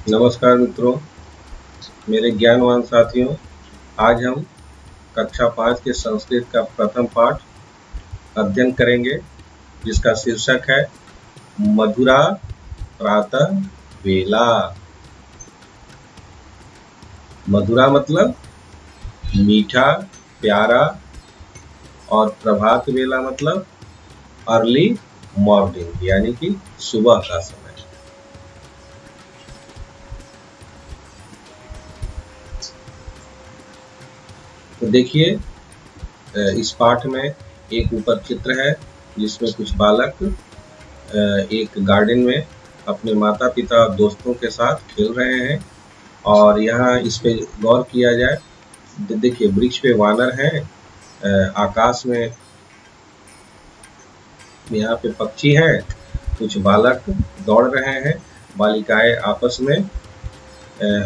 नमस्कार मित्रों, मेरे ज्ञानवान साथियों। आज हम कक्षा 5 के संस्कृत का प्रथम पाठ अध्ययन करेंगे, जिसका शीर्षक है मधुरा प्रातः वेला। मधुरा मतलब मीठा, प्यारा, और प्रभात वेला मतलब अर्ली मॉर्निंग, यानी कि सुबह का समय। तो देखिए, इस पाठ में एक ऊपर चित्र है जिसमें कुछ बालक एक गार्डन में अपने माता पिता और दोस्तों के साथ खेल रहे हैं। और यहाँ इस पे गौर किया जाए, देखिए वृक्ष पे वानर हैं, आकाश में यहाँ पे पक्षी हैं, कुछ बालक दौड़ रहे हैं, बालिकाएं आपस में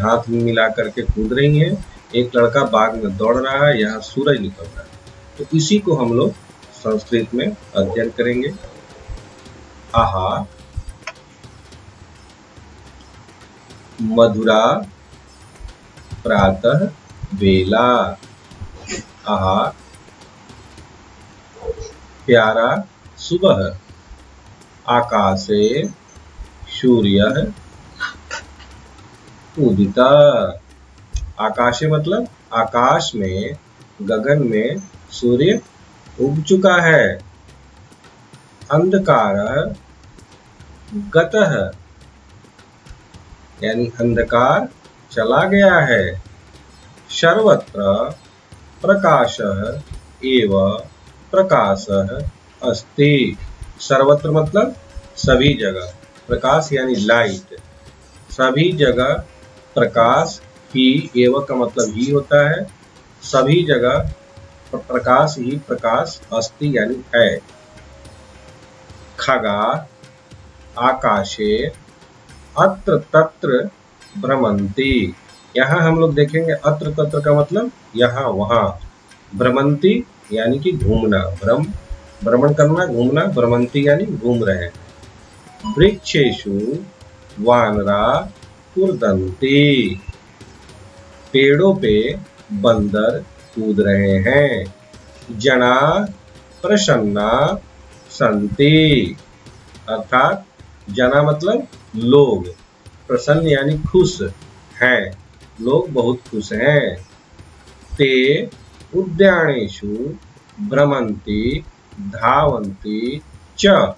हाथ मिला करके कूद रही हैं, एक लड़का बाग में दौड़ रहा है, यहाँ सूरज निकल रहा है। तो इसी को हम लोग संस्कृत में अध्ययन करेंगे। आहा मधुरा प्रातः वेला। आहा प्यारा सुबह। आकाशे सूर्यः उदिता। आकाशे मतलब आकाश में, गगन में सूर्य उग चुका है। अंधकारः गतः, यानी अंधकार चला गया है। सर्वत्र प्रकाशः एव प्रकाशः अस्ति। सर्वत्र मतलब सभी जगह, प्रकाश यानी लाइट, सभी जगह प्रकाश ही, एव का मतलब ही होता है, सभी जगह प्रकाश ही प्रकाश अस्ति यानी है। खगा आकाशे अत्र तत्र भ्रमन्ति। यहाँ हम लोग देखेंगे अत्र तत्र का मतलब यहाँ वहाँ, भ्रमन्ति यानी कि घूमना, भ्रमण करना, घूमना, भ्रमन्ति यानी घूम रहे हैं। वृक्षेषु वानरा कूर्दन्ति। पेड़ों पे बंदर कूद रहे हैं। जना प्रसन्ना सन्ति, अर्थात जना मतलब लोग, प्रसन्न यानी खुश हैं, लोग बहुत खुश हैं। ते उद्यानेषु भ्रमन्ति धावन्ति च।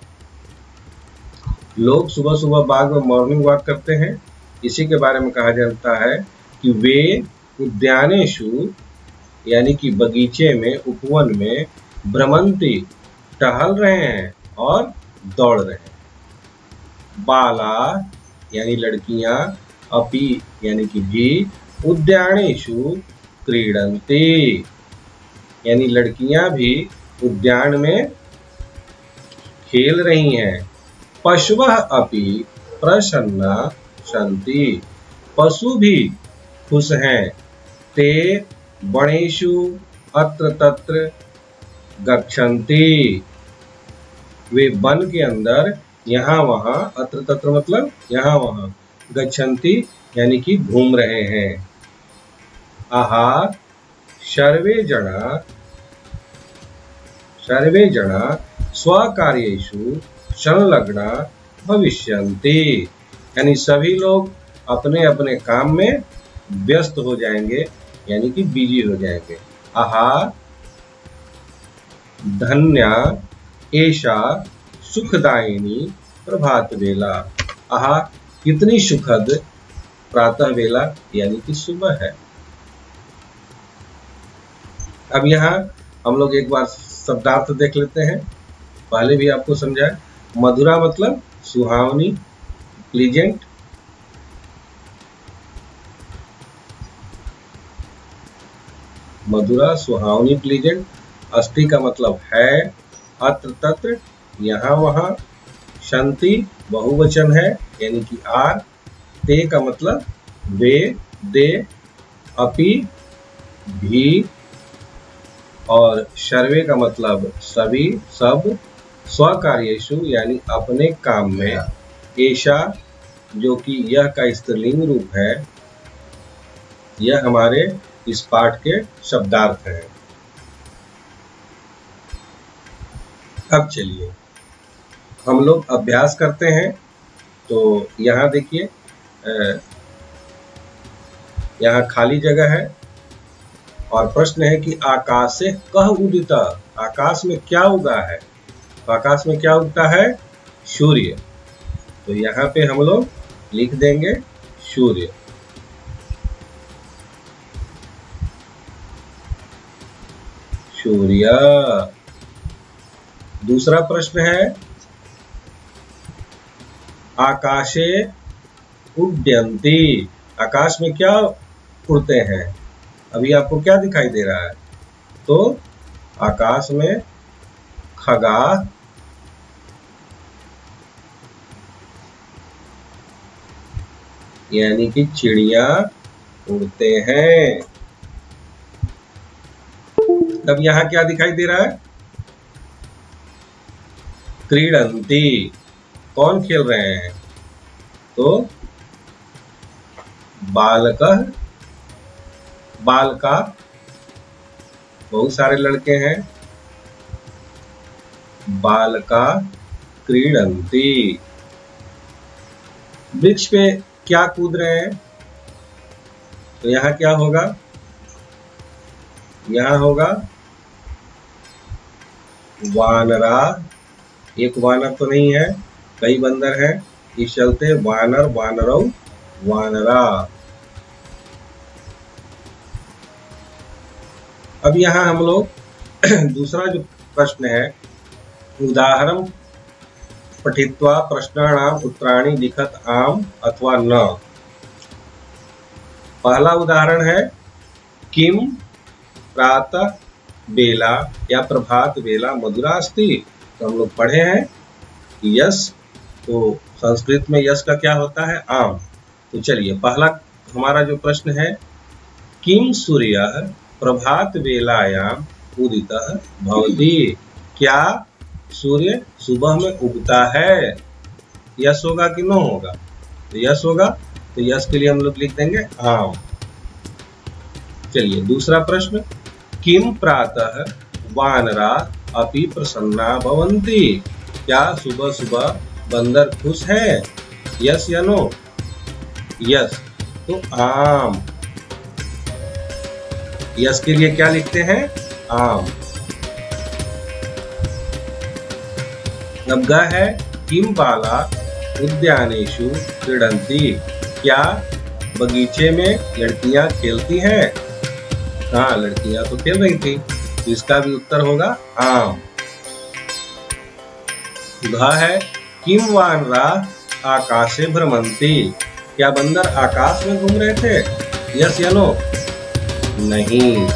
लोग सुबह सुबह बाग में मॉर्निंग वॉक करते हैं, इसी के बारे में कहा जाता है कि वे उद्यानेषु यानी कि बगीचे में, उपवन में, भ्रमन्ति टहल रहे हैं और दौड़ रहे हैं। बाला यानी लड़कियां, अपि यानी कि भी, उद्यानेषु क्रीडन्ति यानी लड़कियां भी उद्यान में खेल रही हैं। पशवः अपि प्रसन्ना सन्ति। पशु भी खुश हैं। ते वनेषु अत्र तत्र गच्छन्ति। वे वन के अंदर यहाँ वहाँ, अत्र तत्र मतलब यहाँ वहाँ, गच्छन्ति यानी कि घूम रहे हैं। आहा सर्वे जना स्वकार्येषु संलग्ना भविष्यन्ति। यानी सभी लोग अपने अपने काम में व्यस्त हो जाएंगे, यानी कि बिजी हो जाएंगे। आहा धन्या एषा सुखदायिनी प्रभात वेला। आहा कितनी सुखद प्रातः वेला यानी कि सुबह है। अब यहाँ हम लोग एक बार शब्दार्थ देख लेते हैं, पहले भी आपको समझाया। मधुरा मतलब सुहावनी, प्लीजेंट। मधुरा सुहावनी प्लीजेंट। अस्ति का मतलब है, अत्र तत्र यहाँ वहाँ, सन्ति बहुवचन है यानी कि आर, ते का मतलब वे, दे, अपि भी, और सर्वे का मतलब सभी, सब, स्वकार्येषु यानी अपने काम में, ऐशा जो कि यह का स्त्रीलिंग रूप है, यह हमारे इस पाठ के शब्दार्थ हैं। अब चलिए हम लोग अभ्यास करते हैं। तो यहाँ देखिए, यहाँ खाली जगह है और प्रश्न है कि आकाशे कह उदिता, आकाश में क्या उगा है? तो आकाश में क्या उगता है? सूर्य। तो यहाँ पे हम लोग लिख देंगे सूर्य। सूर्य। दूसरा प्रश्न है आकाशे उड्डयन्ति, आकाश में क्या उड़ते हैं? अभी आपको क्या दिखाई दे रहा है? तो आकाश में खगा, यानी कि चिड़िया उड़ते हैं। अब यहाँ क्या दिखाई दे रहा है? क्रीडन्ति, कौन खेल रहे हैं? तो बालकः, बालका, बहुत सारे लड़के हैं, बालका क्रीडन्ति। वृक्ष पे क्या कूद रहे हैं? तो यहाँ क्या होगा? यहाँ होगा वानरा। एक वानर तो नहीं है, कई बंदर हैं, इस चलते वानर, वानरौ, वानरा। अब यहाँ हम लोग दूसरा जो प्रश्न है, उदाहरण पठित्वा प्रश्नानाम उत्तराणि लिखत आम अथवा न। पहला उदाहरण है किम प्रातः बेला या प्रभात बेला मधुरा अस्ति। तो हम लोग पढ़े हैं यश, तो संस्कृत में यश का क्या होता है? आम। तो चलिए पहला हमारा जो प्रश्न है, किम सूर्यः प्रभात बेलायाम उदितः भवति, क्या सूर्य सुबह में उगता है? यश होगा कि नो होगा? तो यश होगा। तो यश के लिए हम लोग लिख देंगे आम। चलिए दूसरा प्रश्न, किम प्रातः वानरा अपि प्रसन्ना भवन्ति, क्या सुबह सुबह बंदर खुश है? यस या नो? यस। तो आम। यस के लिए क्या लिखते हैं? आम। अब ग है किम बाला उद्यानेषु क्रीडन्ति, क्या बगीचे में लड़कियां खेलती हैं? हाँ, लड़कियां तो खेल रही थी। तो इसका भी उत्तर होगा आम। घ है किम वानरा आकाशे भ्रमन्ति, क्या बंदर आकाश में घूम रहे थे? यस या नो? नहीं,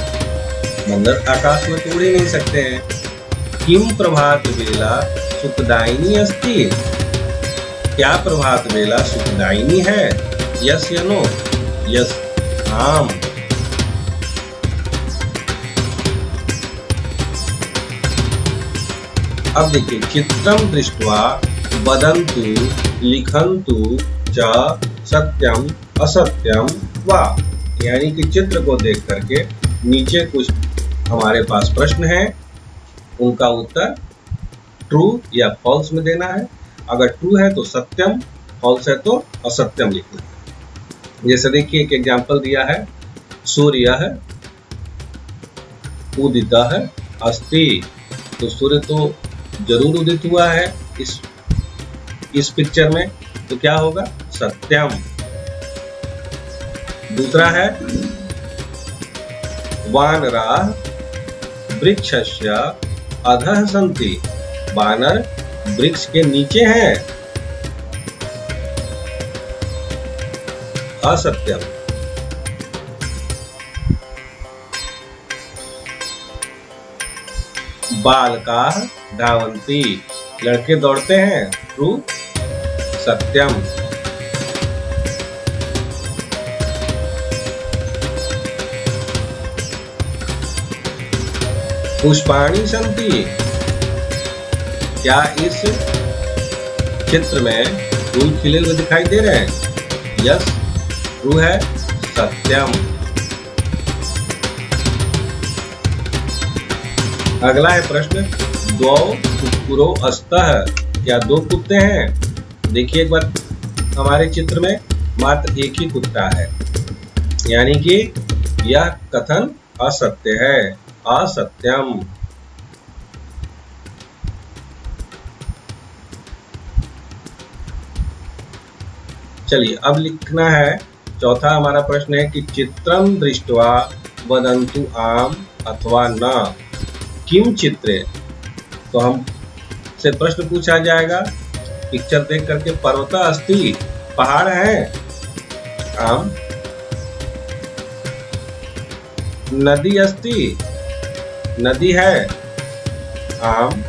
बंदर आकाश में तो उड़ ही नहीं सकते हैं। किम प्रभात बेला सुखदायिनी अस्ति, क्या प्रभात बेला सुखदायिनी है? यस या नो? यस, आम। अब देखिए, चित्रम दृष्ट्वा वदन्तु लिखन्तु च सत्यम असत्यम वा, यानी कि चित्र को देख करके नीचे कुछ हमारे पास प्रश्न है, उनका उत्तर ट्रू या फॉल्स में देना है। अगर ट्रू है तो सत्यम, फॉल्स है तो असत्यम लिखना है। जैसे देखिए एक एग्जांपल दिया है, सूर्य उदितः अस्ति, तो सूर्य तो जरूर उदित हुआ है इस पिक्चर में, तो क्या होगा? सत्यम। दूसरा है वानरा वृक्षस्य अधः सन्ति, वानर वृक्ष के नीचे हैं। असत्यम। बालकाः धावन्ति, लड़के दौड़ते हैं। ट्रू। सत्यम। पुष्पाणि सन्ति, क्या इस चित्र में फूल खिले हुए दिखाई दे रहे हैं? यस, ट्रू है, सत्यम। अगला है प्रश्न, द्वौ कुक्कुरौ स्तः। क्या दो कुत्ते हैं? देखिए एक बार हमारे चित्र में मात्र एक ही कुत्ता है, यानी कि यह कथन असत्य है, असत्यम। चलिए अब लिखना है, चौथा हमारा प्रश्न है कि चित्रम दृष्ट्वा वदन्तु आम अथवा न किम चित्रे। तो हम से प्रश्न पूछा जाएगा पिक्चर देख करके, पर्वता अस्ति, पहाड़ है, आम, नदी अस्ति, नदी है, आम,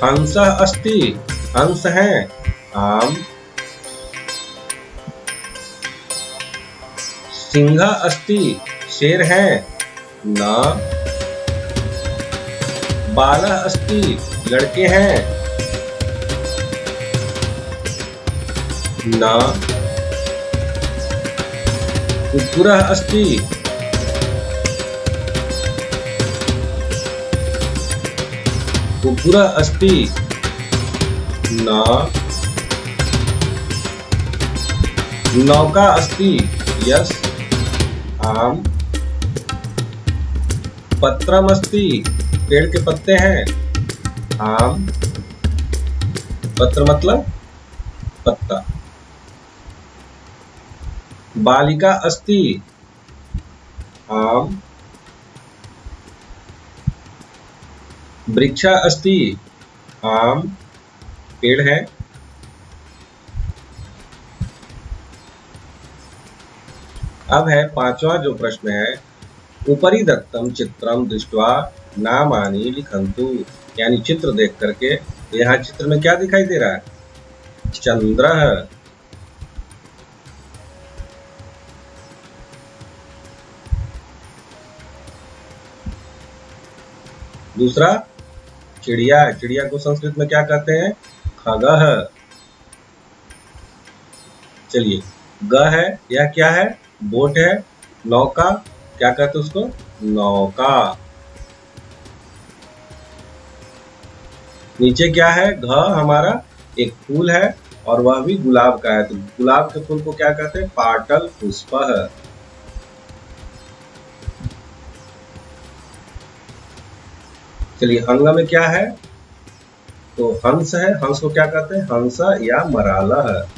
हंसः अस्ति, हंस है, आम, सिंह अस्ति, शेर है, न, बालः अस्ति, लड़के हैं, न, कुक्कुरः अस्ति, कुक्कुरः अस्ति, न, नौका अस्ति, यस, आम, पत्रम अस्ति, पेड़ के पत्ते हैं, आम, पत्र मतलब पत्ता, बालिका अस्ति, आम, वृक्षा अस्ति, आम, पेड़ है, अब है पांचवा जो प्रश्न है, उपरि दत्तम चित्रम दृष्ट्वा नामानि लिखन्तु। यानी चित्र देख करके, यहाँ चित्र में क्या दिखाई दे रहा है? चंद्रः, दूसरा चिड़िया, चिड़िया को संस्कृत में क्या कहते हैं? खगः। चलिए, ग है, यह क्या है? बोट है। नौका, क्या कहते हैं उसको? नौका। नीचे क्या है? घ हमारा एक फूल है और वह भी गुलाब का है, तो गुलाब के फूल को क्या कहते हैं? पाटल पुष्पः। चलिए, अंग में क्या है? तो हंस है, हंस को क्या कहते हैं? हंस या मरालः।